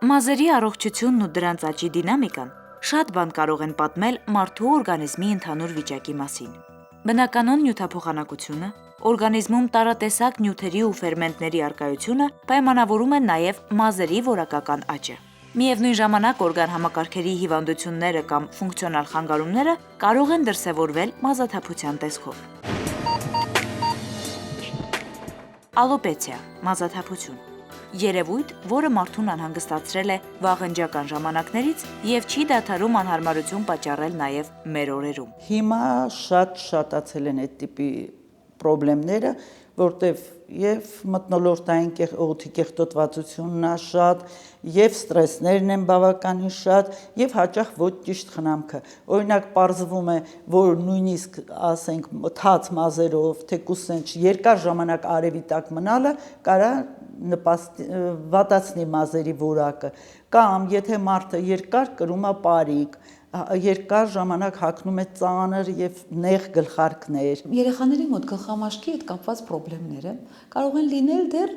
Մազերի առողջությունն ու դրանց աճի դինամիկան շատ բան կարող են պատմել մարդու օրգանիզմի ընդհանուր վիճակի մասին։ Բնականon նյութափոխանակությունը, օրգանիզմում տարատեսակ նյութերի ու ֆերմենտների առկայությունը պայմանավորում են նաև մազերի որակական աճը։ Միևնույն ժամանակ օրգանհամակարգերի հիվանդությունները կամ ֆունկցիոնալ խանգարումները կարող են դրսևորվել մազաթափության տեսքով։ Ալոպեցիա, մազաթափություն։ Երևույթ, որը մարդուն անհանգստացրել է վաղնջական ժամանակներից եւ չի դադարում անհարմարություն պատճառել նաեւ մեր օրերում։ Հիմա շատացել են այդ տիպի խնդիրները, որտեվ եւ մթնոլորտային օդի կեղտոտվածությունն է շատ, եւ ստրեսներն են բավականին շատ, եւ հաճախ ոչ ճիշտ խնամքը։ Օրինակ պարզվում է, որ նույնիսկ ասենք թաց մազերով, թեկուզ երկար ժամանակ արևի տակ մնալը կարա վատացնի մազերի որակը, կամ եթե մարդը երկար կրում է պարիկ, երկար ժամանակ հագնում է ծանր եւ նեղ գլխարկներ։ Երեխաների մոտ գլխամաշկի հետ կապված խնդիրները կարող են լինել դեռ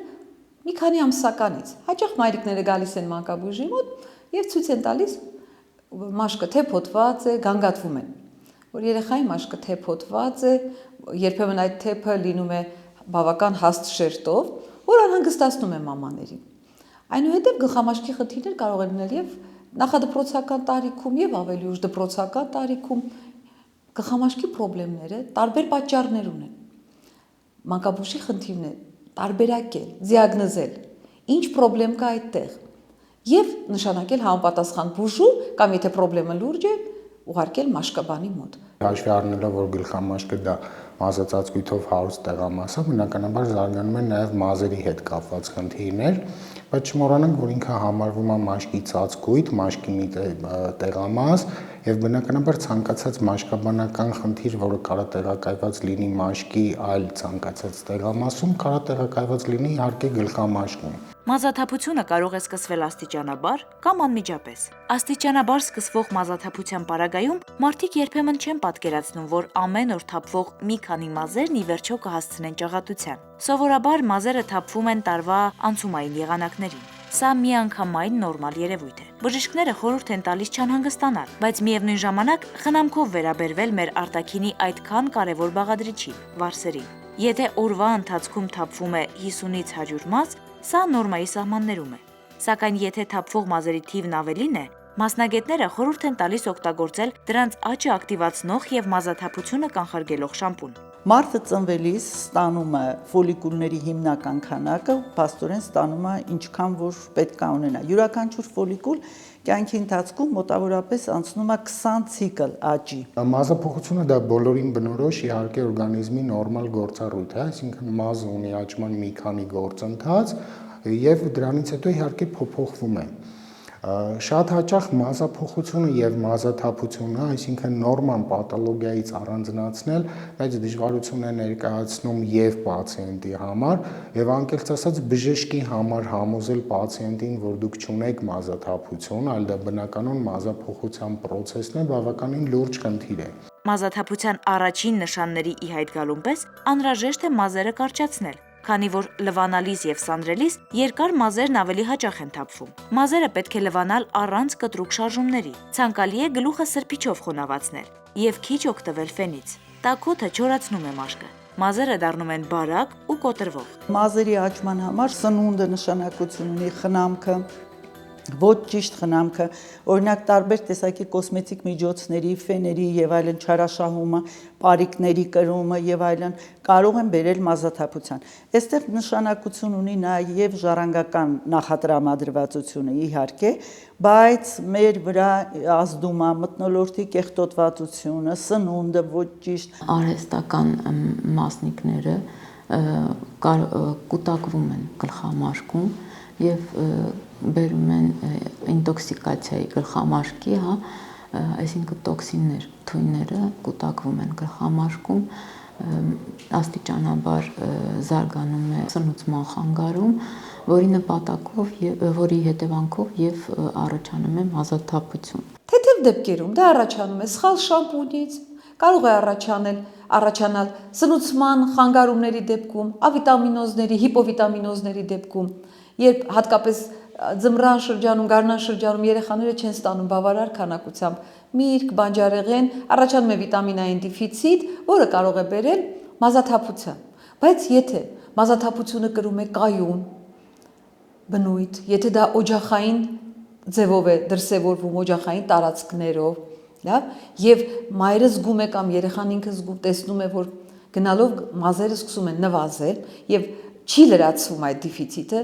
մի քանի ամսականից։ Հաճախ մայրիկները գալիս են մանկաբույժի մոտ եւ ցույց են տալիս մաշկը թե փոթված է, գանգատվում են, որ երեխայի մաշկը թե փոթված է, երբեմն այդ թեփը լինում է բավական հաստ շերտով, որ անհանգստացնում է մամաներին։ Այնուհետև գլխամաշկի խնդիրներ կարող են լինել եւ նախադպրոցական տարիքում եւ ավելի ուշ դպրոցական տարիքում գլխամաշկի խնդիրները տարբեր պատճառներ ունեն։ Մանկաբույժի խնդիրն է տարբերակել, դիագնոզել, ինչ խնդրեմ կա այդտեղ եւ նշանակել համապատասխան բուժում կամ եթե խնդրեմը լուրջ է, ուղարկել մաշկաբանի մոտ։ Հաշվի առնելով, որ գլխամաշկը դա մազածածկույթով հարուստ տեղամաս է, բնականաբար զարգանում են նաև մազերի հետ կապված խնդիրներ, բայց չմոռանանք, որ ինքը համարվում է մաշկի ծածկույթ, մաշկի մի տեղամաս եւ բնականաբար ցանկացած մաշկաբանական խնդիր, որը կարա տեղակայված լինի մաշկի այլ ցանկացած տեղամասում, կարա տեղակայված լինի իհարկե գլխամաշկում։ Մազաթափությունը կարող է սկսվել աստիճանաբար կամ անմիջապես։ Աստիճանաբար սկսվող մազաթափության պարագայում մարդիկ երբեմն չեն պատկերացնում, որ ամեն օր թափվող մի քանի մազերն ի վերջո կհասցնեն ճաղատության։ Սովորաբար մազերը թափվում են տարվա անցումային եղանակներին։ Սա միանգամայն նորմալ երևույթ է։ Բժիշկները խորհուրդ են տալիս չանհանգստանալ, բայց միևնույն ժամանակ խնամքով վերաբերվել մեր արտաքինի այդքան կարևոր բաղադրիչին՝ վարսերին։ Եթե օրվա ընթացքում թափվում է 50-ից 100 մազ, սա նորմայի սահմաններում է։ Սակայն եթե թափվող մազերի թիվն ավելին է, մասնագետները խորհուրդ են տալիս օգտագործել դրանց աճը ակտիվացնող եւ մազաթափությունը կանխարգելող շամպուն։ Մարդը ծնվելիս ստանում է ֆոլիկուլների հիմնական քանակը, փաստորեն ստանում է ինչքան որ պետք է ունենա։ Յուրաքանչյուր ֆոլիկուլ կյանքի ընթացքում մոտավորապես անցնում է 20 ցիկլ աճի։ Մազափոխությունը դա բոլորին բնորոշ իհարկե օրգանիզմի նորմալ գործառույթ է, այսինքն մազը ունի աճման մի քանի գործընթաց եւ դրանից հետո իհարկե փոփոխվում է։ Շատ հաճախ մազափոխությունը եւ մազաթափությունը, այսինքն նորմալ պաթոլոգիայից առանձնացնել, բայց դժվարություն է ներկայացնում եւ պացիենտի համար, եւ անկեղծ ասած բժշկի համար համոզել պացիենտին, որ դուք չունեք մազաթափություն, այլ դա բնականon մազափոխության process-ն է, բավականին լուրջ խնդիր է։ Մազաթափության առաջին նշանների ի հայտ գալուն պես անհրաժեշտ է մազերը կարճացնել, քանի որ լվանալիս եւ սանրելիս երկար մազերն ավելի հաճախ են թափվում։ Մազերը պետք է լվանալ առանց կտրուկ շարժումների։ Ցանկալի է գլուխը սրբիչով խոնավացնել եւ քիչ օգտվել ֆենից։ Տաքոթը չորացնում է մաշկը։ Մազերը դառնում են բարակ ու կոտրվող։ Մազերի աճման համար սնունդը նշանակություն ունի, խնամքը, ոչ ճիշտ խնամքը, օրինակ տարբեր տեսակի կոսմետիկ միջոցների, ֆեների եւ այլն չարաշահումը, պարիկների կրումը եւ այլն կարող են բերել մազաթափության։ Այստեղ նշանակություն ունի նաեւ ժառանգական նախատրամադրվածությունը իհարկե, բայց մեր վրա ազդում է մթնոլորտի կեղտոտվածությունը, սնունդը ոչ ճիշտ, արհեստական մասնիկները կուտակվում են գլխամաշկում եւ բերում են ինտոքսիկացիայի գլխամաշկի, այսինքն տոքսիններ, թույները կուտակվում են գլխամաշկում, աստիճանաբար զարգանում է սնուցման խանգարում, որի հետևանքով եւ առաջանում է մազաթափություն։ Թեթև դեպքերում դա առաջանում է սխալ շամպունից, կարող է առաջանալ սնուցման խանգարումների դեպքում, ավիտամինոզների, հիպովիտամինոզների դեպքում, երբ հատկապես ձմռան շրջանում, գարնան շրջանում երեխաները չեն ստանում բավարար քանակությամբ միրգ, բանջարեղեն, առաջանում է վիտամինային դեֆիցիտ, որը կարող է բերել մազաթափության։ Բայց եթե մազաթափությունը կրում է կայուն բնույթ, եթե դա օջախային ձևով է դրսևորվում օջախային տարածքներով, լավ, եւ մայրը զգում է կամ երեխան ինքը տեսնում է, որ գնալով մազերը սկսում են նվազել եւ չի լրացվում այդ դեֆիցիտը,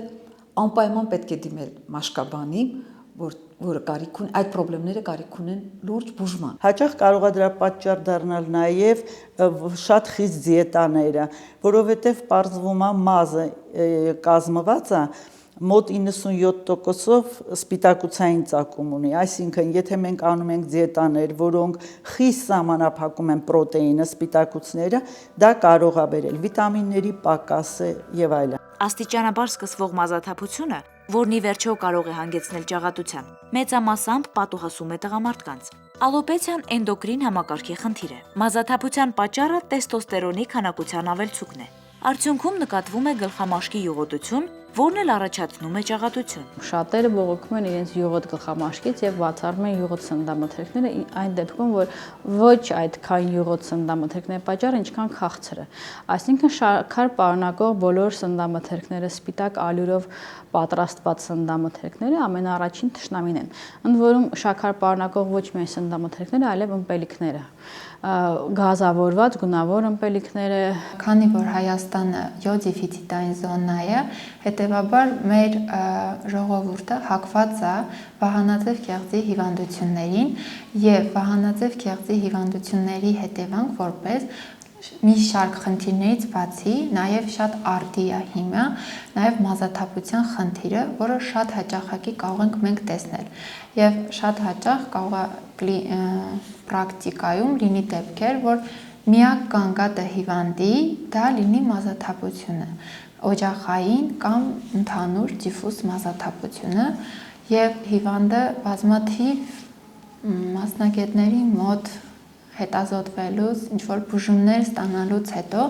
անպայման պետք է դիմել մաշկաբանի, որը կարիք ունի, այդ խնդիրները կարիք ունեն լուրջ բուժման։ Հաճախ կարող է դրա պատճառ դառնալ նաև շատ խիստ դիետաները, որովհետև պարզվում է մազը կազմված է մոտ 97%-ով սպիտակուցային ծագում ունի, այսինքն եթե մենք անում ենք դիետաներ, որոնք խիստ սահմանափակում են պրոտեինը, սպիտակուցները, դա կարող է բերել վիտամինների պակասը եւ այլն։ Աստիճանաբար սկսվող մազաթափությունը, որն ի վերջո կարող է հանգեցնել ճաղատության, մեծամասամբ պատուհասում է տղամարդկանց։ Ալոպեցիան էնդոկրին համակարգի խնդիր է։ Մազաթափության պատճառը տեստոստերոնի քանակության ավելցուկն է։ Արդյունքում նկատվում է գլխամաշկի յուղոտություն, որն էլ առաջացնում է ճաղատություն։ Շատերը բողոքում են իրենց յուղոտ գլխամաշկից եւ բացառում են յուղոտ սննդամթերքները այն դեպքում, որ ոչ այդքան յուղոտ սննդամթերքներ պատճառ, ինչքան քաղցրը։ Այսինքն շաքար պարունակող բոլոր սննդամթերքները, սպիտակ ալյուրով պատրաստված սննդամթերքները ամենաառաջին թշնամին են։ Ընդ որում շաքար պարունակող ոչ միայն սննդամթերքները, այլև ըմպելիքները, գազավորված գունավոր ըմպելիքները։ Քանի որ Հայաստանը յոդ դեֆիցիտային զոնա է, հետևաբար մեր ժողովուրդը հակված է վահանաձև կեղծի հիվանդություններին եւ վահանաձև կեղծի հիվանդությունների հետևանք որպես մի շարք խնդիրներից բացի նաև շատ արդի է հիմա, նաև մազաթափության խնդիրը, որը շատ հաճախակի կարող ենք մենք տեսնել եւ շատ հաճախ կարող է պրակտիկայում լինի դեպքեր, որ միակ կանգատը հիվանդի դա լինի մազաթափությունը, օջախային կամ ընդհանուր դիֆուզ մազաթափությունը եւ հիվանդը բազմաթիվ մասնագետների մոտ հետազոտվելուց, ինչ-որ բուժումներ ստանալուց հետո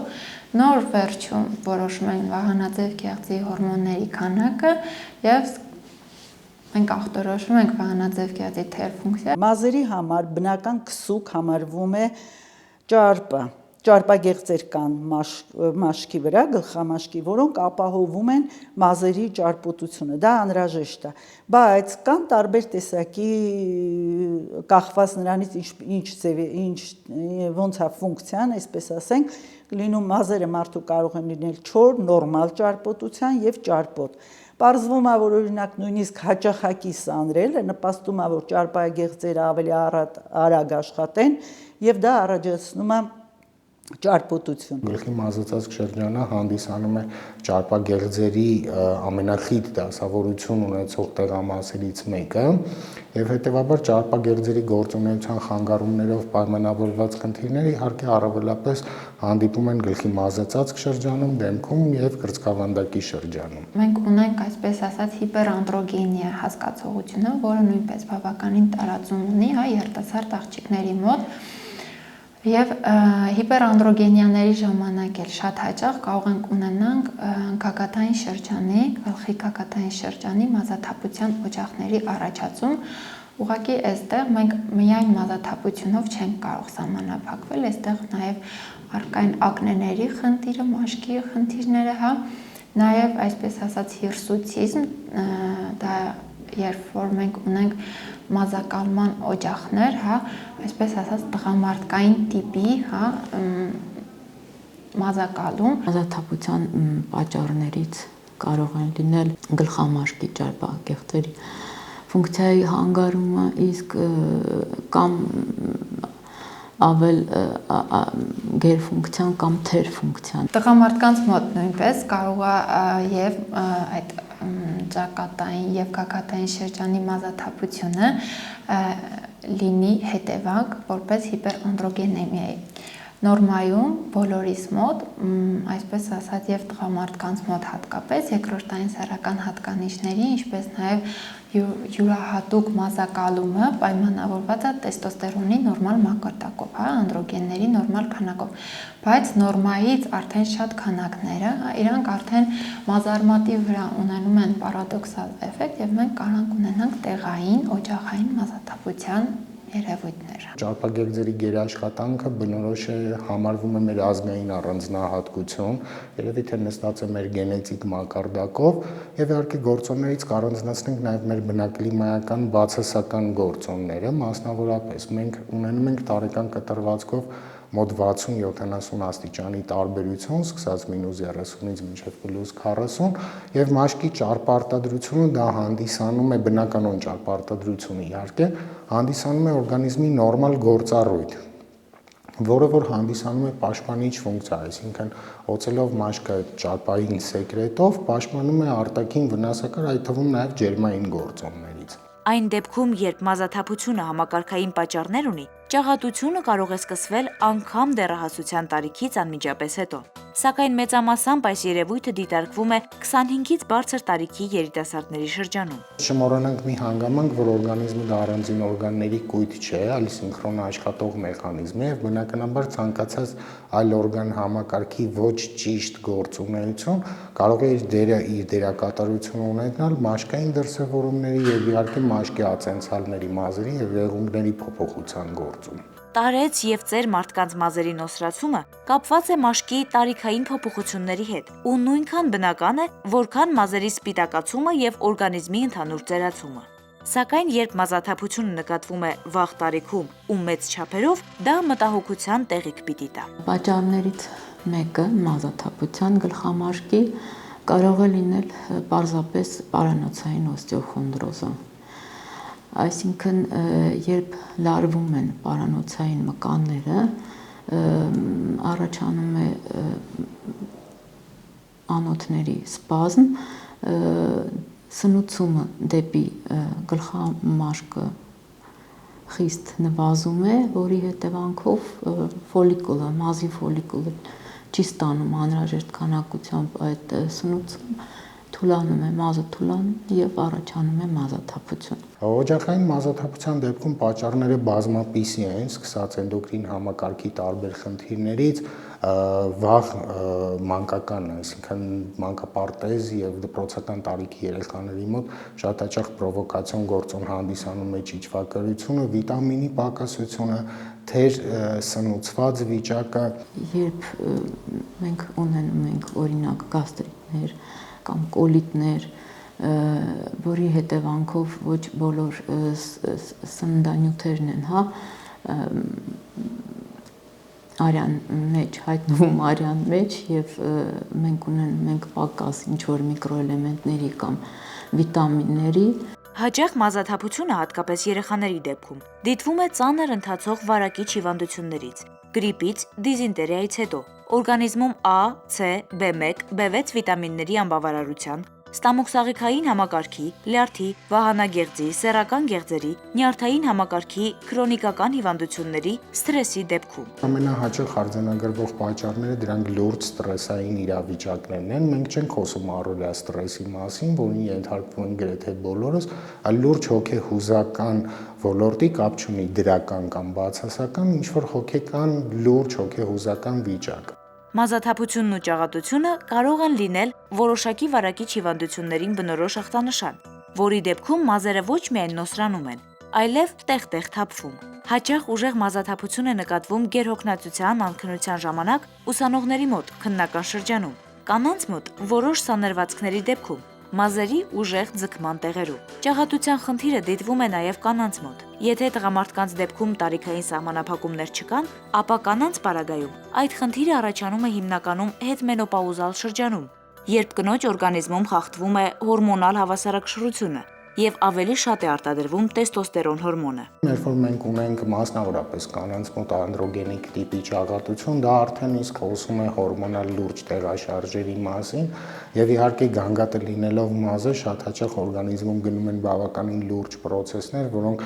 նոր վերջում որոշում են վահանաձև կեղծի հորմոնների քանակը եւ մենք ախտորոշում ենք վահանաձև կեղծի թեր ֆունկցիա։ Մազերի համար բնական քսուկ համարվում է ճարպը, ճարպագեղձեր կան մաշկի վրա, գլխամաշկի, որոնք ապահովում են մազերի ճարպոտությունը, դա անհրաժեշտ է, բայց կան տարբեր տեսակի կախված նրանից ոնց է ֆունկցիան, այսպես ասենք, լինում մազերը մարդու կարող են լինել չոր, նորմալ ճարպոտության եւ ճարպոտ։ Պարզվում է, որ օրինակ նույնիսկ հաճախակի սանրելը նպաստում է, որ ճարպագեղձերը ավելի արագ աշխատեն եւ դա առաջացնում է ճարպոտություն։ Գլխի մազածածկ շրջանը հանդիսանում է ճարպագեղձերի ամենախիտ դասավորություն ունեցող տեղամասերից մեկը եւ հետեւաբար ճարպագեղձերի գործունեության խանգարումներով պայմանավորված խնդիրները իհարկե առավելապես հանդիպում են գլխի մազածածկ շրջանում, դեմքում եւ կրծքավանդակի շրջանում։ Մենք ունենք այսպես ասած հիպերանդրոգենիա հասկացողությունը, որը նույնպես բավականին տարածում ունի երիտասարդ աղջիկների մոտ։ Եվ հիպերանդրոգենիաների ժամանակ էլ շատ հաճախ կարող ենք ունենանք գագաթային շրջանի, գլխի գագաթային շրջանի մազաթափության օջախների առաջացում։ Ուղղակի այստեղ մենք միայն մազաթափությունով չենք կարող սահմանափակվել, այստեղ նաև առկա են ակնեների խնդիրը, մաշկի խնդիրները, նաև այսպես ասած հիրսուցիզմ, դա երբ որ մենք ունենք մազակալման օջախներ, այսպես ասած տղամարդկային տիպի, մազակալում։ Մազաթափության պատճառներից կարող են լինել գլխամաշկի ճարպագեղձերի ֆունկցիայի հանգարումը, իսկ կամ ավել գերֆունկցիան կամ թերֆունկցիան։ Տղամարդկանց մոտ նույնպես կարող է եւ այդ ճակատային եւ գագաթային շրջանի մազաթափությունը լինի հետևանք որպես հիպերանդրոգենեմիայի։ Նորմայում բոլորիս մոտ, այսպես ասած, եւ տղամարդկանց մոտ հատկապես երկրորդային սեռական հատկանիշների, ինչպես նաեւ յուրահատուկ մազակալումը պայմանավորված է տեստոստերոնի նորմալ մակարդակով, անդրոգենների նորմալ քանակով, բայց նորմայից արդեն շատ քանակները, իրանք արդեն մազարմատի վրա ունենում են պարադոքսալ էֆեկտ եւ մենք կարող ունենանք տեղային օջախային մազաթափության երևույթներ։ Ճարպագեղձերի գերաշխատանքը բնորոշ է համարվում է մեր ազգային առանձնահատկություն, երևի թե նստած է մեր գենետիկ մակարդակով եւ իհարկե գործոններից կառանձնացնենք նաեւ մեր բնակլիմայական բացասական գործոնները, մասնավորապես մենք ունենում ենք տարեկան կտրվածքով մոտ 60-70 աստիճանի տարբերություն, սկսած -30-ից մինչև +40 եւ մաշկի ճարպարտադրությունը դա հանդիսանում է բնականon ճարպարտադրությունը իհարկե, հանդիսանում է օրգանիզմի նորմալ գործառույթ, որը որ հանդիսանում է պաշտպանիչ ֆունկցիա, այսինքն օծելով մաշկը ճարպային սեկրետով պաշտպանում է արտաքին վնասակար, այդ թվում նաեւ ջերմային գործոններից։ Այն դեպքում, երբ մազաթափությունը համակարգային պատճառներ ունի, ճաղատությունը կարող է սկսվել անգամ դեռահասության տարիքից անմիջապես հետո։ Սակայն մեծամասամբ այս երևույթը դիտարկվում է 25-ից բարձր տարիքի երիտասարդների շրջանում։ Չմոռանանք մի հանգամանք, որ օրգանիզմը դա առանձին օրգանների կույտ չէ, այլ սինխրոն աշխատող մեխանիզմ է եւ բնականաբար ցանկացած այլ օրգան համակարգի ոչ ճիշտ գործունեություն կարող է իր դերակատարություն ունենալ մաշկային դրսևորումների եւ իհարկե մաշկի ացենցալների մազերի եւ եղունգների փոփոխության գործում։ Տարեց եւ ծեր մարդկանց մազերի նոսրացումը կապված է մաշկի տարիքային փոփոխությունների հետ ու նույնքան բնական է, որքան մազերի սպիտակացումը եւ օրգանիզմի ընդհանուր ծերացումը։ Սակայն երբ մազաթափությունը նկատվում է վաղ տարիքում ու մեծ չափերով, դա մտահոգության տեղիք պիտի տա։ Պատճառներից մեկը մազաթափության գլխամաշկի կարող է լինել պարզապես պարանոցային օստեոխոնդրոզը։ Այսինքն, երբ լարվում են պարանոցային մկանները, առաջանում է անոթների սպազմ, սնուցումը դեպի գլխամաշկը խիստ նվազում է, որի հետևանքով ֆոլիկուլը, մազի ֆոլիկուլը չի ստանում անհրաժեշտ քանակությամբ այդ սնուցում, թուլանում է, մազը թուլանում եւ առաջանում է մազաթափություն։ Օջախային մազաթափության դեպքում պատճառները բազմապիսի են, սկսած էնդոկրին համակարգի տարբեր խնդիրներից, վաղ մանկական, այսինքն մանկապարտեզ եւ դպրոցական տարիքի երեխաների մոտ շատ հաճախ պրովոկացիոն գործոն հանդիսանում է ճիճվակրությունը, վիտամինի պակասությունը, թեր սնուցված վիճակը։ Երբ մենք ունենում ենք օրինակ գաստրիտներ կամ կոլիտներ, որի հետևանքով ոչ բոլոր սննդանյութերն են, արյան մեջ, հայտնվում արյան մեջ եւ մենք ունենում ենք պակաս ինչ-որ միկրոէլեմենտների կամ վիտամինների։ Հաճախ մազաթափությունը, հատկապես երեխաների դեպքում, դիտվում է ծանր ընթացող վարակիչ հիվանդություններից, գրիպից, դիզինտերիայից հետո, օրգանիզմում A, C, B1, B6 վիտամինների անբավարարության, ստամոքսաղիքային համակարգի, լյարդի, վահանագեղձի, սեռական գեղձերի, նյարդային համակարգի քրոնիկական հիվանդությունների, սթրեսի դեպքում։ Ամենահաճախ արձանագրվող պատճառները դրանք լուրջ ստրեսային իրավիճակներն են։ Մենք չենք խոսում առօրյա ստրեսի մասին, որին ենթարկվում են գրեթե բոլորս, այլ լուրջ հոգեհուզական ոլորտի, կապ չունի դրական կամ բացասական, ինչ-որ հոգեկան լուրջ հոգեհուզական վիճակ։ Մազաթափությունն ու ճաղատությունը կարող են լինել որոշակի վարակիչ հիվանդություններին բնորոշ ախտանշան, որի դեպքում մազերը ոչ միայն նոսրանում են, այլև տեղ-տեղ թափվում։ Հաճախ ուժեղ մազաթափություն է նկատվում գերհոգնածության անքնության ժամանակ ուսանողների մոտ քննական շրջանում, կանանց մոտ որոշ սանրվածքների դեպքում, մազերի ուժեղ ձգման տեղերում։ Ճաղատության խնդիրը դիտվում է նաև կանանց մոտ։ Եթե տղամարդկանց դեպքում տարիքային սահմանափակումներ չկան, ապա կանանց պարագայում այդ խնդիրը առաջանում է հիմնականում հետմենոպաուզալ շրջանում, երբ կնոջ օրգանիզմում խախտվում է հորմոնալ հավասարակշռությունը, եւ ավելի շատ է արտադրվում տեստոստերոն հորմոնը։ Երբ որ մենք ունենք մասնավորապես կանանց մոտ անդրոգենիկ տիպի ճակատություն, դա արդեն իսկ խոսում է հորմոնալ լուրջ տեղաշարժերի մասին եւ իհարկե գանգատը լինելով մազը շատ հաճախ օրգանիզմում գնում են բավականին լուրջ process-ներ, որոնք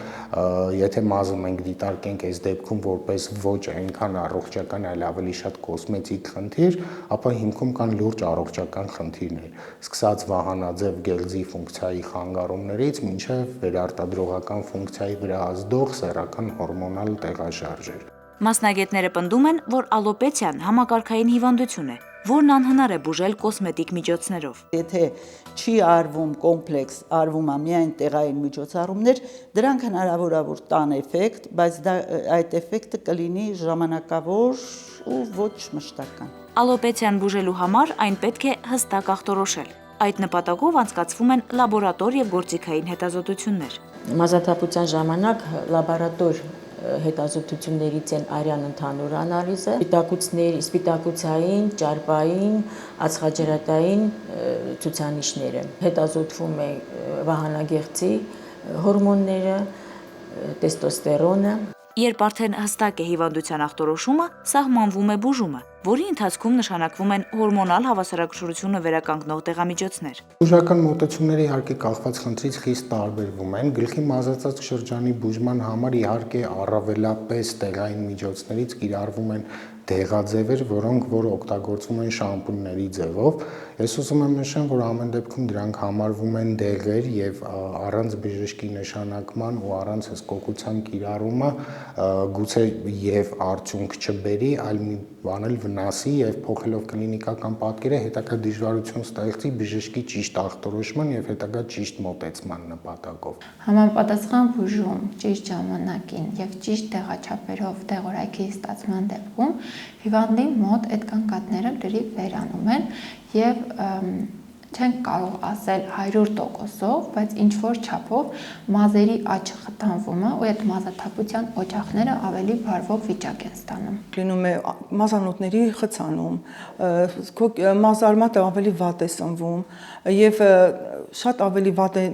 եթե մազը մենք դիտարկենք այս դեպքում որպես ոչ այնքան առողջական, այլ ավելի շատ կոսմետիկ խնդիր, ապա հիմքում կան լուրջ առողջական խնդիրներ, սկսած վահանաձև գելձի ֆունկցիայի խանգարումներից մինչև վերարտադրողական ֆունկցիայի վրա ազդող սեռական հորմոնալ տեղաշարժեր։ Մասնագետները պնդում են, որ ալոպեցիան համակարգային հիվանդություն է, որն անհնար է բուժել կոսմետիկ միջոցներով։ Եթե չի արվում կոմպլեքս, արվում է միայն տեղային միջոցառումներ, դրանք հնարավոր է որ տան էֆեկտ, բայց այդ էֆեկտը կլինի ժամանակավոր ու ոչ մշտական։ Ալոպեցիան բուժելու համար այն պետք է հստակ ախտորոշել։ Այդ նպատակով անցկացվում են լաբորատոր եւ գործիքային հետազոտություններ։ Մազաթափության ժամանակ լաբորատոր հետազոտություններից են արյան ընդհանուր անալիզը, սպիտակուցային, ճարպային, ածխաջրատային ցուցանիշները։ Հետազոտվում է վահանագեղձի հորմոնները, տեստոստերոնը։ Երբ արդեն հստակ է հիվանդության ախտորոշումը, սահմանվում է բուժումը, որի ընթացքում նշանակվում են հորմոնալ հավասարակշռությունը վերականգնող դեղամիջոցներ։ Բուժական մոտեցումները իհարկե կախված խնդրից խիստ տարբերվում են։ Գլխի մազածածկ շրջանի բուժման համար իհարկե առավելապես տեղային միջոցներից կիրառվում են դեղաձևեր, որոնք օգտագործվում են շամպունների ձևով։ Ես ուզում եմ նշեմ, որ ամեն դեպքում դրանք համարվում են դեղեր եւ առանց բժշկի նշանակման ու առանց հսկողության կիրառումը գուցե եւ արդյունք չբերի, այլ մի բան էլ վնասի եւ փոխելով կլինիկական պատկերը հետագա դժվարություն ստեղծի բժշկի ճիշտ ախտորոշման եւ հետագա ճիշտ մոտեցման նպատակով։ Համապատասխան բուժում ճիշտ ժամանակին եւ ճիշտ տեղաչափերով դեղորայքի ստացման դեպքում հիվանդի մոտ այդ կանգատները լրիվ վերանում են եւ չենք կարող ասել 100%-ով, բայց ինչ որ չափով մազերի աճը խթանվում է ու այդ մազաթափության օջախները ավելի բարվոք վիճակ են ստանում։ Լինում է մազանոթների խցանում, մազարմատը ավելի վատ է սնվում եւ շատ ավելի վատ է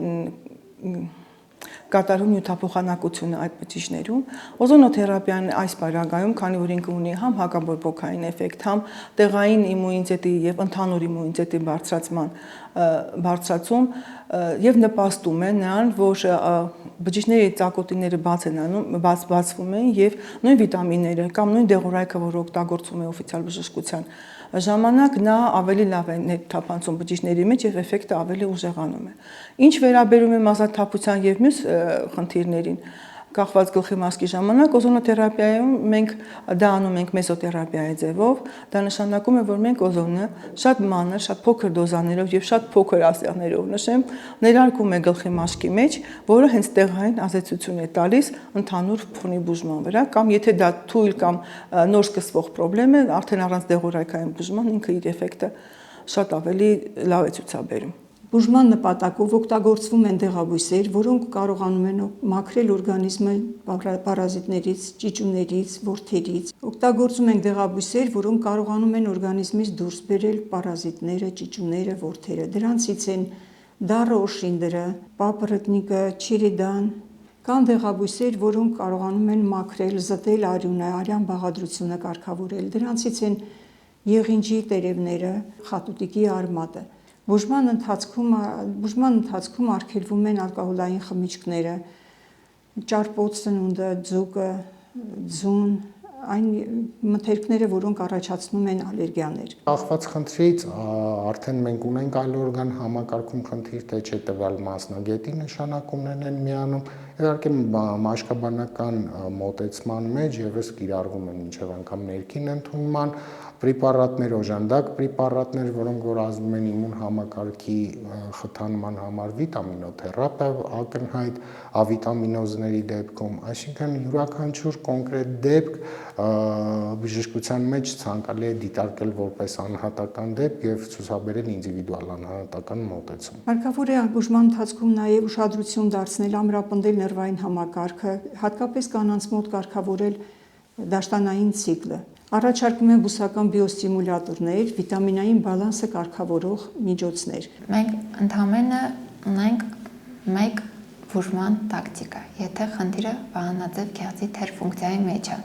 կատարում նյութափոխանակությունը այդ բջիջներում։ Օզոնոթերապիան այս պարագայում, քանի որ ինքը ունի համ հակաբորբոքային էֆեկտ, համ տեղային իմունիտետի եւ ընդհանուր իմունիտետի բարձրացում եւ նպաստում է նրան, որ բջիջների ծակոտիները բացվում են եւ նույն վիտամինները կամ նույն դեղորայքը, որ օգտագործում է օֆիցիալ բժշկության ժամանակ, նա ավելի լավ է ներթափանցում բջիջների մեջ եւ էֆեկտը ավելի ուժեղանում է։ Ինչ վերաբերում է մազաթափության եւ մյուս խնդիրներին, կախված գլխի մազկի ժամանակ օզոնոթերապիայում մենք դա անում ենք մեզոթերապիայի ձևով, դա նշանակում է, որ մենք օզոնը շատ մանր, շատ փոքր դոզաներով եւ շատ փոքր ասեղներով նշեմ, ներարկում է գլխի մաշկի մեջ, որը հենց տեղային ազդեցություն է տալիս ընդհանուր ֆոնի բուժման վրա, կամ եթե դա թույլ կամ նոր սկսվող խնդրեմ է, արդեն առանց դեղորայքային բուժման ինքը իր էֆեկտը շատ ավելի լավ է ցուցաբերում։ Բուժման նպատակով օգտագործվում են դեղաբույսեր, որոնք կարողանում են մաքրել օրգանիզմը պարազիտներից, ճիճուներից, որդերից։ Օգտագործում են դեղաբույսեր, որոնք կարողանում են օրգանիզմից դուրս բերել պարազիտները, ճիճուները, որդերը։ Դրանցից են դառը օշինդրը, պապրտնիկը, չիրիդան, կան դեղաբույսեր, որոնք կարողանում են մաքրել, զտել արյունը, արյան բաղադրությունը կարգավորել։ Դրանցից են եղինջի տերևները, խատուտիկի արմատը։ Բուժման ընթացքում արգելվում են ալկոհոլային խմիչքները, ճարպոտ սնունդը, ձուկը, ձուն, այն մթերքները, որոնք առաջացնում են ալերգիաներ։ Կախված խնդրից արդեն մենք ունենք այլ օրգան համակարգում խնդիր, թե չէ տվյալ մասնագետի նշանակումներն են միանում։ Իհարկե մաշկաբանական մոտեցման մեջ եւս կիրառվում են մինչև անգամ ներքին ընդունման պրեպարատներ, օժանդակ պրեպարատներ, որոնք որ ազդում են իմուն համակարգի խթանման համար, վիտամինոթերապիա, ակնհայտ ավիտամինոզների դեպքում, այսինքն յուրաքանչյուր կոնկրետ դեպք բժշկության մեջ ցանկալի է դիտարկել որպես անհատական դեպք եւ ցուցաբերել ինդիվիդուալ անհատական մոտեցում։ Հարկավոր է բուժման ընթացքում նաեւ ուշադրություն դարձնել ամրապնդել նրվային համակարգը, հատկապես կանանց մոտ կարգավորել դաշտանային ցիկլը։ Առաջարկում են բուսական բիոստիմուլյատորներ, վիտամինային բալանսը կարգավորող միջոցներ։ Մենք ընդհանրապես ունենք մեկ բուժման տակտիկա, եթե խնդիրը վահանաձև գեղձի թերֆունկցիայի մեջ է։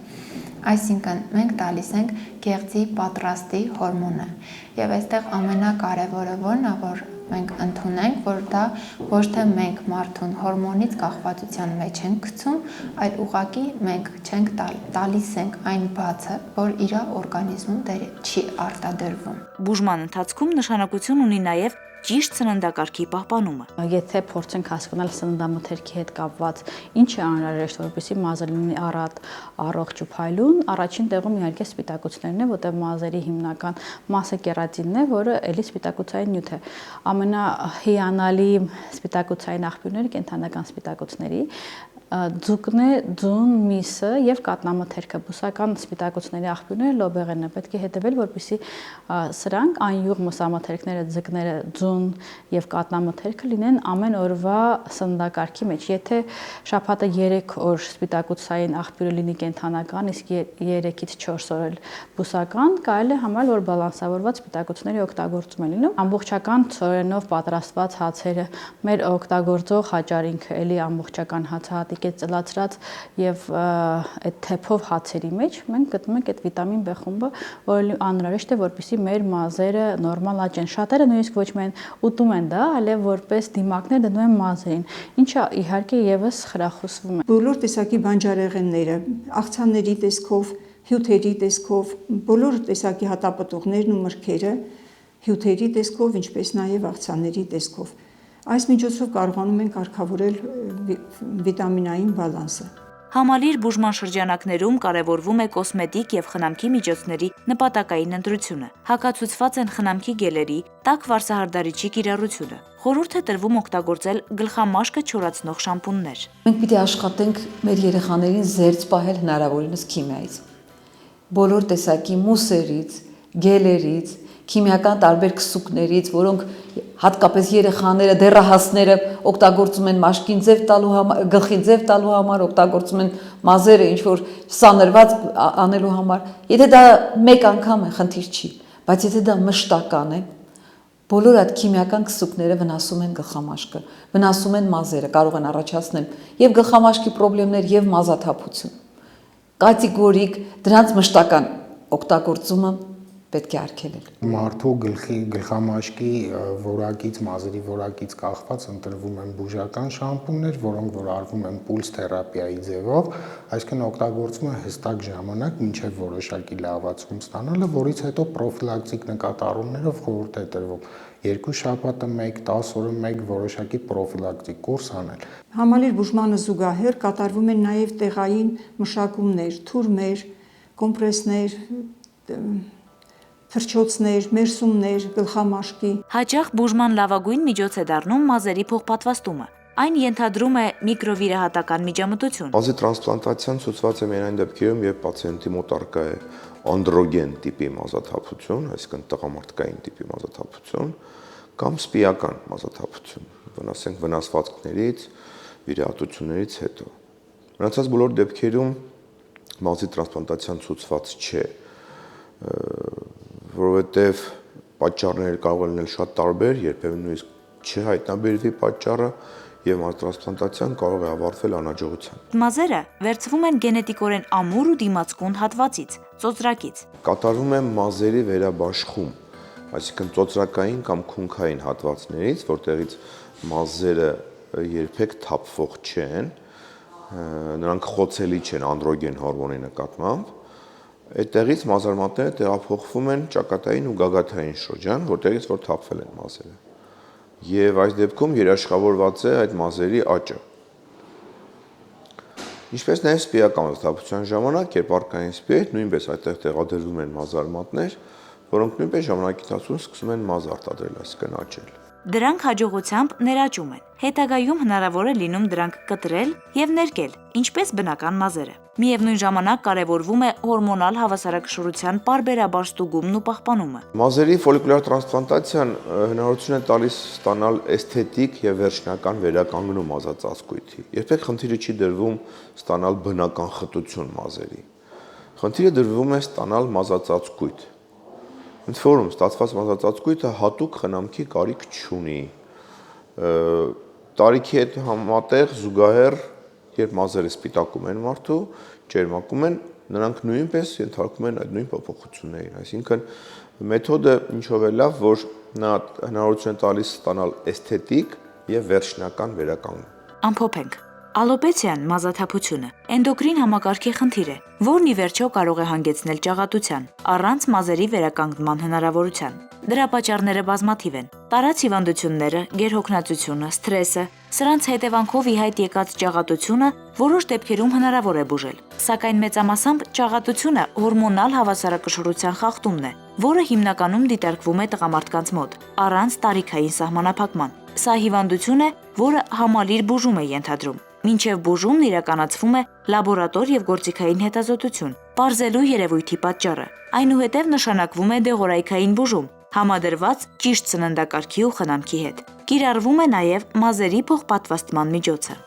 Այսինքն մենք տալիս ենք գեղձի պատրաստի հորմոնը։ Եվ այստեղ ամենակարևորը որն է, որ մենք ընդունենք, որ դա ոչ թե մենք մարդուն հորմոնից կախվածության մեջ ենք գցում, այլ ուղղակի մենք չենք տալիս ենք այն բացը, որ իր օրգանիզմում չի արտադրվում։ Բուժման ընթացքում նշանակություն ունի նաև ճիշտ սննդակարգի պահպանումը։ Եթե փորձենք հասկանալ սննդամթերքի հետ կապված ինչ է անհրաժեշտ, որպեսզի մազը լինի առատ, առողջ ու փայլուն, առաջին տեղում իհարկե սպիտակուցներն է, որտեղ մազերի հիմնական մասը կերատինն է, որը էլի սպիտակուցային նյութ է։ Ամենահիանալի սպիտակուցային աղբյուրները կենդանական սպիտակուցների ձուկն է, ձուն, միսը եւ կատնամթերքը, բուսական սպիտակուցների աղբյուրները լոբեղենն է։ Պետք է հետևել, որպեսզի սրանք անյուղ մսամթերքները, ձկները, ձուն եւ կատնամթերքը լինեն ամեն օրվա սննդակարգի մեջ։ Եթե շաբաթը 3 օր սպիտակուցային աղբյուրը լինի կենդանական, իսկ 3-ից 4 օր էլ բուսական, կարելի է համարել, որ բալանսավորված սպիտակուցների օգտագործում է լինում։ Ամբողջական ցորենով պատրաստված հացերը, մեր օգտագործող հաճարինքը, էլի ամբողջական հացահատիկ է ծլացրած եւ այդ թեփով հացերի մեջ մենք գտնում ենք այդ վիտամին B խումբը, որը անհրաժեշտ է, որպեսզի մեր մազերը նորմալ աճեն։ Շատերը նույնիսկ ոչ միայն ուտում են դա, այլև որպես դիմակներ դնում են մազերին, ինչը իհարկե եւս խրախուսվում է։ Բոլոր տեսակի բանջարեղենները, աղցանների տեսքով, հյութերի տեսքով, բոլոր տեսակի հատապտուղներն ու մրգերը հյութերի տեսքով, ինչպես նաև աղցանների տեսքով։ Այս միջոցով կարողանում ենք կարգավորել վիտամինային բալանսը։ Համալիր բուժման շրջանակներում կարևորվում է կոսմետիկ եւ խնամքի միջոցների նպատակային ընտրությունը։ Հակացուցված են խնամքի գելերի, տաք վարսահարդարիչի կիրառությունը։ Խորհուրդ է տրվում օգտագործել գլխամաշկը չորացնող շամպուններ։ Մենք պիտի աշխատենք մեր երեխաներին զերծ պահել հնարավորինս քիմիայից։ Բոլոր տեսակի մուսերից, գելերից, քիմիական տարբեր քսուկներից, որոնք հատկապես երեխաները, դեռահասները օգտագործում են մաշկին ձև տալու համար, գլխին ձև տալու համար, օգտագործում են մազերը ինչ որ սանրված անելու համար։ Եթե դա մեկ անգամ է, խնդիր չի, բայց եթե դա մշտական է, բոլոր այդ քիմիական քսուկները վնասում են գլխամաշկը, վնասում են մազերը, կարող են առաջացնել եւ գլխամաշկի խնդիրներ եւ մազաթափություն։ Կատեգորիկ դրանց մշտական օգտագործումը պետք է արգելել։ Մարդու գլխամաշկի որակից, մազերի որակից կախված ընտրվում են բուժական շամպուններ, որոնք որ արվում են պուլս թերապիայի ձևով, այսինքն օգտագործվում է հստակ ժամանակ մինչև որոշակի լավացում ստանալը, որից հետո պրոֆիլակտիկ նկատառումներով խորհուրդ է տրվում 2 շաբաթը 1, 10 օրը 1 որոշակի պրոֆիլակտիկ կուրս անել։ Համալիր բուժմանը զուգահեռ կատարվում են նաև տեղային մշակումներ, թուրմեր, կոմպրեսներ, թռչոցներ, մերսումներ, գլխամաշկի։ Հաճախ բուժման լավագույն միջոց է դառնում մազերի փոխպատվաստումը։ Այն ենթադրում է միկրովիրահատական միջամտություն։ Մազի տրանսպլանտացիան ցուցված է միայն այն դեպքերում, երբ պացիենտի մոտ առկա է անդրոգեն տիպի մազաթափություն, այսինքն տղամարդկային տիպի մազաթափություն, կամ սպիական մազաթափություն, ասենք վնասվածքներից, վիրահատություններից հետո։ Մնացած բոլոր դեպքերում մազի տրանսպլանտացիան ցուցված չէ, որովհետև պատճառները կարող են լինել շատ տարբեր, երբեմն նույնիսկ չհայտնաբերվի պատճառը եւ մազտրանսպլանտացիան կարող է ավարտվել անհաջողությամբ։ Մազերը վերցվում են գենետիկորեն ամուր ու դիմացկուն հատվածից, ծոծրակից։ Կատարվում է մազերի վերաբաշխում, այսինքն ծոծրակային կամ քունքային հատվածներից, որտեղից մազերը երբեք թափվող չեն, նրանք խոցելի չեն անդրոգեն հորմոնի նկատմամբ։ Այդտեղից մազարմատները տեղափոխվում են ճակատային ու գագաթային շրջան, որտեղից որ թափվել են մազերը։ Եվ այս դեպքում երաշխավորված է այդ մազերի աճը։ Ինչպես նաև սպիական մազաթափության ժամանակ, երբ առկա են սպիեր, նույնպես այդտեղ տեղադրվում են մազարմատներ, որոնք նույնպես ժամանակի ընթացքում սկսում են մազ արտադրել, այսինքն աճել։ Դրանք հաջողությամբ ներաճում են։ Հետագայում հնարավոր է լինում դրանք կտրել եւ ներկել, ինչպես բնական մազերը։ Միևնույն ժամանակ կարևորվում է հորմոնալ հավասարակշռության պարբերաբար ստուգումն ու պահպանումը։ Մազերի ֆոլիկուլյար տրանսպլանտացիան հնարավորություն է տալիս ստանալ էսթետիկ եւ վերջնական վերականգնում մազածածկույթի։ Երբեք խնդիրը չի դրվում ստանալ բնական խտություն մազերի։ Խնդիրը դրվում է ստանալ մազածածկույթ։ Ընդ որում ստացված մազածածկույթը հատուկ խնամքի կարիք չունի։ տարիքի հետ համատեղ զուգահեռ, երբ մազերը սպիտակում են մարդու, ճերմակում են, նրանք նույնպես ենթարկվում են այդ նույն փոփոխություններին, այսինքն մեթոդը ինչով է լավ, որ նա հնարավորություն է տալիս ստանալ էսթետիկ եւ վերջնական վերականգնում։ Ամփոփենք։ Ալոպեցիան մազաթափությունը էնդոկրին համակարգի խնդիր է, որն ի վերջո կարող է հանգեցնել ճաղատության, առանց մազերի վերականգնման հնարավորության։ Դրա պատճառները բազմաթիվ են. տարած հիվանդությունները, գերհոգնածությունը, սթրեսը, սրանց հետևանքով ի հայտ եկած ճաղատությունը որոշ դեպքերում հնարավոր է բուժել։ Սակայն մեծամասամբ ճաղատությունը հորմոնալ հավասարակշռության խախտումն է, որը հիմնականում դիտարկվում է տղամարդկանց մոտ, առանց տարիքային սահմանափակման։ Սա հիվանդություն է, որը համալիր բուժում է ենթադրում։ Մինչև բուժումն իրականացվում է լաբորատոր եւ գործիքային հետազոտություն, պարզելու երևույթի պատճառը։ Այնուհետև նշանակվում է դեղորայքային բուժում, համադրված ճիշտ սննդակարգի ու խնամքի հետ։ Կիրառվում է նաև մազերի փոխպատվաստման միջոցը։